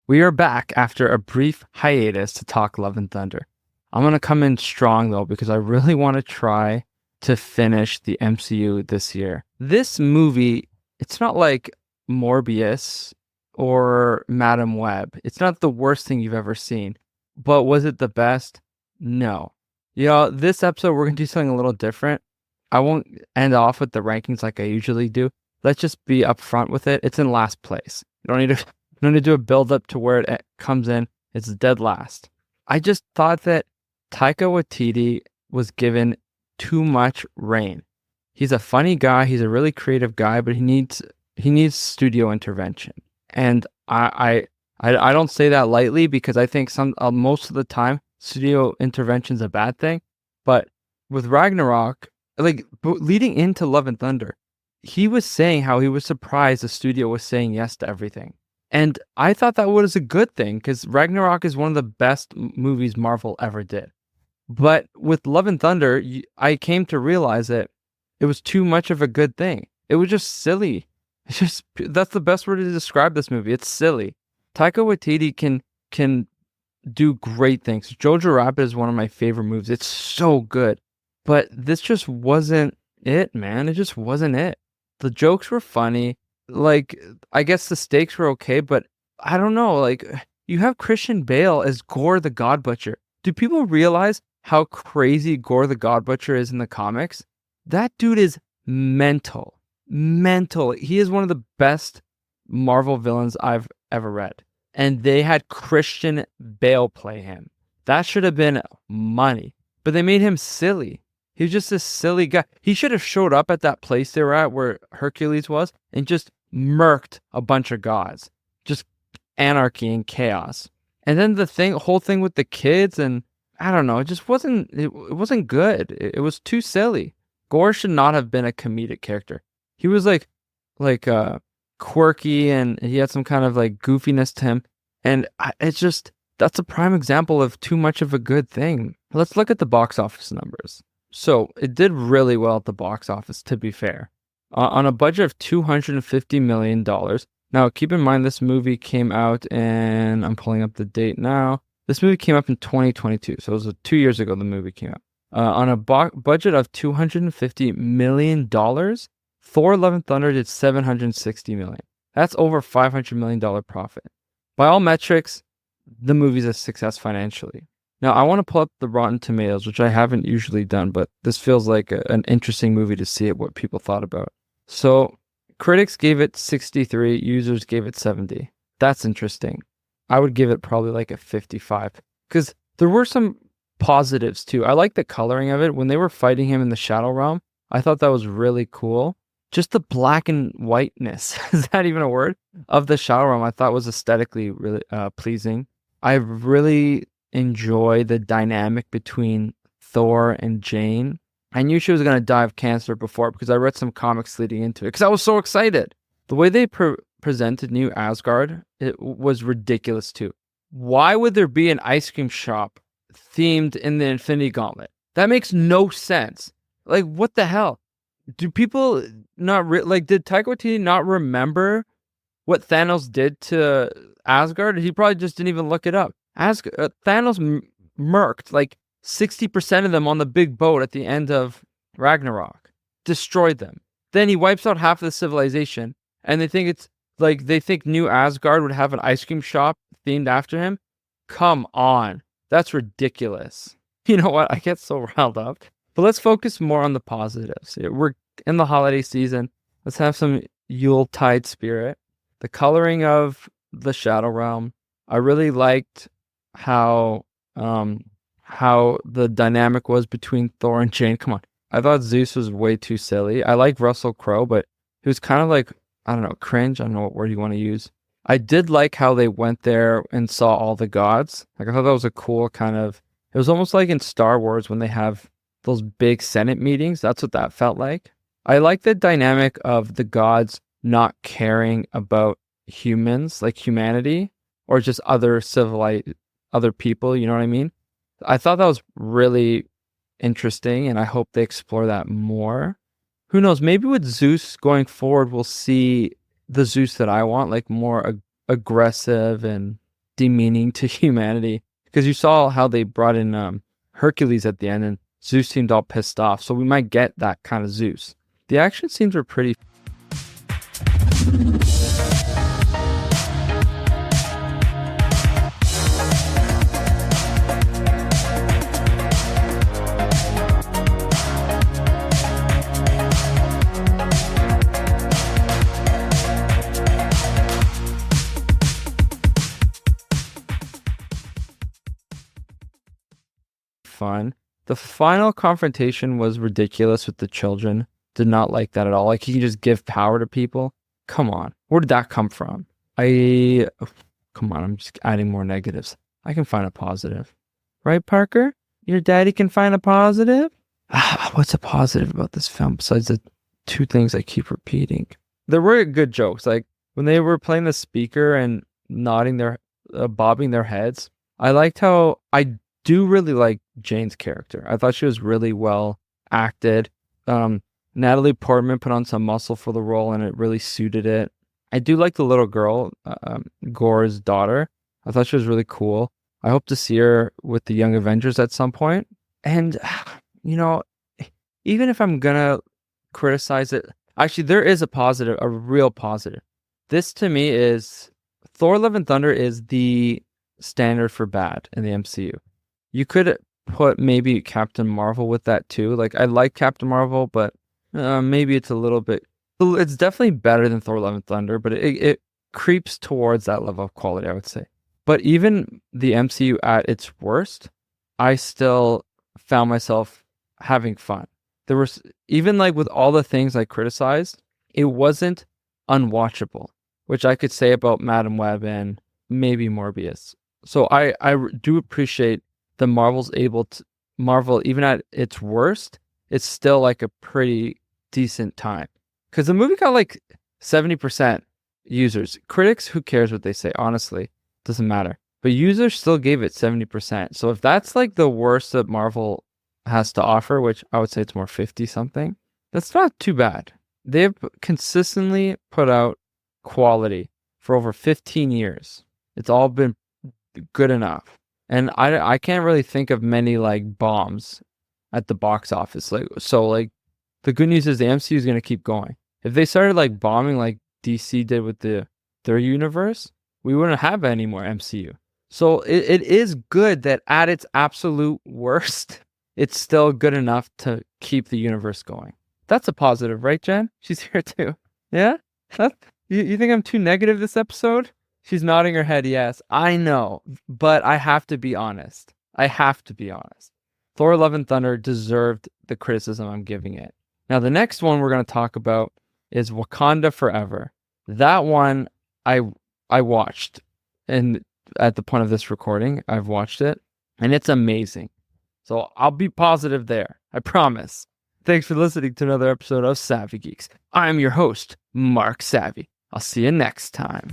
We are back after a brief hiatus to talk Love and Thunder. I'm going to come in strong though because I really want to try to finish the MCU this year. This movie, it's not like Morbius or Madam Web. It's not the worst thing you've ever seen. But was it the best? No. This episode we're going to do something a little different. I won't end off with the rankings like I usually do. Let's just be upfront with it. It's in last place. You don't need to do a build up to where it comes in. It's dead last. I just thought that Taika Waititi was given too much reign. He's a funny guy. He's a really creative guy, but he needs studio intervention. And I don't say that lightly because I think most of the time studio intervention is a bad thing. But with Ragnarok, leading into Love and Thunder, he was saying how he was surprised the studio was saying yes to everything. And I thought that was a good thing because Ragnarok is one of the best movies Marvel ever did. But with Love and Thunder, I came to realize that it was too much of a good thing. It was just silly. That's the best word to describe this movie. It's silly. Taika Waititi can do great things. Jojo Rabbit is one of my favorite movies. It's so good. But this just wasn't it, man. It just wasn't it. The jokes were funny. I guess the stakes were okay, but I don't know. You have Christian Bale as Gore the God Butcher. Do people realize how crazy Gore the God Butcher is in the comics? That dude is mental. Mental. He is one of the best Marvel villains I've ever read. And they had Christian Bale play him. That should have been money. But they made him silly. He was just this silly guy. He should have showed up at that place they were at where Hercules was and just murked a bunch of gods. Just anarchy and chaos. And then whole thing with the kids, and I don't know, it wasn't good. It was too silly. Gore should not have been a comedic character. He was quirky and he had some kind of goofiness to him. And that's a prime example of too much of a good thing. Let's look at the box office numbers. So it did really well at the box office, to be fair. On a budget of $250 million. Now, keep in mind, this movie came out, and I'm pulling up the date now. This movie came up in 2022, so it was 2 years ago the movie came out. On a budget of $250 million, Thor Love and Thunder did $760 million. That's over $500 million profit. By all metrics, the movie's a success financially. Now, I want to pull up the Rotten Tomatoes, which I haven't usually done, but this feels like an interesting movie to see what people thought about. So, critics gave it 63, users gave it 70. That's interesting. I would give it probably a 55, because there were some positives too. I like the coloring of it. When they were fighting him in the Shadow Realm, I thought that was really cool. Just the black and whiteness, is that even a word? Of the Shadow Realm, I thought was aesthetically really pleasing. I really enjoy the dynamic between Thor and Jane. I knew she was going to die of cancer before because I read some comics leading into it because I was so excited. The way they presented New Asgard, it was ridiculous too. Why would there be an ice cream shop themed in the Infinity Gauntlet? That makes no sense. What the hell? Do people not did Taika Waititi not remember what Thanos did to Asgard? He probably just didn't even look it up. Thanos murked 60% of them on the big boat at the end of Ragnarok. Destroyed them. Then he wipes out half of the civilization, and they think they think New Asgard would have an ice cream shop themed after him. Come on. That's ridiculous. You know what? I get so riled up. But let's focus more on the positives. We're in the holiday season. Let's have some Yuletide spirit. The coloring of the Shadow Realm. I really liked how the dynamic was between Thor and Jane. Come on. I thought Zeus was way too silly. I like Russell Crowe, but he was kind of I don't know, cringe. I don't know what word you want to use. I did like how they went there and saw all the gods. I thought that was a cool it was almost like in Star Wars when they have those big Senate meetings. That's what that felt like. I like the dynamic of the gods not caring about humans, humanity, or just other civilized, other people, you know what I mean? I thought that was really interesting, and I hope they explore that more. Who knows? Maybe with Zeus going forward, we'll see the Zeus that I want, more aggressive and demeaning to humanity, because you saw how they brought in Hercules at the end, and Zeus seemed all pissed off. So we might get that kind of Zeus. The action scenes were pretty fun. The final confrontation was ridiculous with the children. Did not like that at all. Like, he can just give power to people. Come on. Where did that come from? Come on, I'm just adding more negatives. I can find a positive. Right, Parker? Your daddy can find a positive? What's a positive about this film besides the two things I keep repeating? There were good jokes. Like, when they were playing the speaker and bobbing their heads. I liked how I do really like Jane's character. I thought she was really well acted. Natalie Portman put on some muscle for the role, and it really suited it. I do like the little girl, Gore's daughter. I thought she was really cool. I hope to see her with the Young Avengers at some point. And, even if I'm gonna criticize it, actually, there is a real positive. This, to me, is Thor: Love and Thunder is the standard for bad in the MCU. You could put maybe Captain Marvel with that too. Like, I like Captain Marvel, but maybe it's it's definitely better than Thor: Love and Thunder, but it creeps towards that level of quality, I would say. But even the MCU at its worst, I still found myself having fun. There was, even like with all the things I criticized, it wasn't unwatchable, which I could say about Madam Web and maybe Morbius. So I do appreciate that Marvel, even at its worst, it's still like a pretty decent time. Because the movie got like 70% users. Critics, who cares what they say? Honestly, doesn't matter. But users still gave it 70%. So if that's like the worst that Marvel has to offer, which I would say it's more 50 something, that's not too bad. They've consistently put out quality for over 15 years. It's all been good enough. And I can't really think of many like bombs at the box office. Like, the good news is the MCU is going to keep going. If they started like bombing like DC did with their universe, we wouldn't have any more MCU. So it is good that at its absolute worst, it's still good enough to keep the universe going. That's a positive, right, Jen? She's here too. Yeah? You think I'm too negative this episode? She's nodding her head, yes. I know, but I have to be honest. Thor: Love and Thunder deserved the criticism I'm giving it. Now, the next one we're going to talk about is Wakanda Forever. That one I watched, and at the point of this recording, I've watched it, and it's amazing. So I'll be positive there. I promise. Thanks for listening to another episode of Savvy Geeks. I'm your host, Mark Savvy. I'll see you next time.